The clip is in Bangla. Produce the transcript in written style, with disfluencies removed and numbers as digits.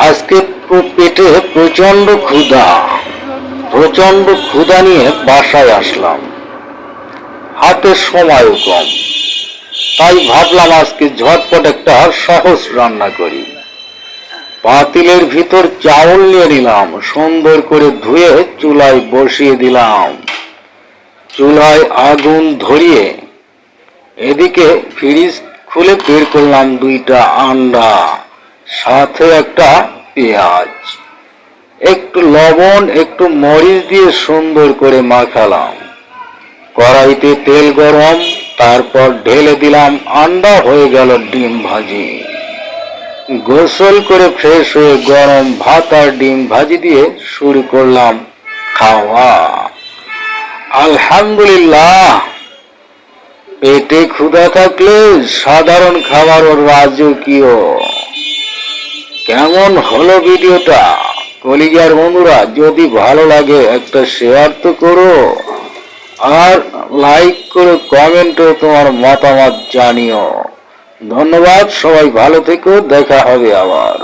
আজকে পেটে প্রচন্ড ক্ষুধা নিয়ে বাসায় আসলাম। হাতে সময়ও কম, তাই ভাবলাম আজকে ঝটপট একটা সহজ রান্না করি। পাতিলের ভিতর চাউল নিয়ে নিলাম, সুন্দর করে ধুয়ে চুলায় বসিয়ে দিলাম। চুলায় আগুন ধরিয়ে এদিকে ফ্রিজ খুলে বের করলাম 2টা আন্ডা, সাথে একটা পেঁয়াজ, একটু লবণ, একটু মরিচ দিয়ে সুন্দর করে মাখালাম। কড়াইতে তেল গরম, তারপর ঢেলে দিলাম আন্ডা, হয়ে গেল ডিম ভাজি। গোসল করে ফ্রেশ হয়ে গরম ভাত আর ডিম ভাজি দিয়ে শুরু করলাম খাওয়া। আলহামদুলিল্লাহ, পেটে ক্ষুধা থাকলে সাধারণ খাবারও রাজকীয়। কেমন হলো ভিডিওটা কলিজার বন্ধুরা? যদি ভালো লাগে একটা শেয়ার তো করো, আর লাইক করে কমেন্টে তোমার মতামত জানিও। ধন্যবাদ, সবাই ভালো থেকো, দেখা হবে আবার।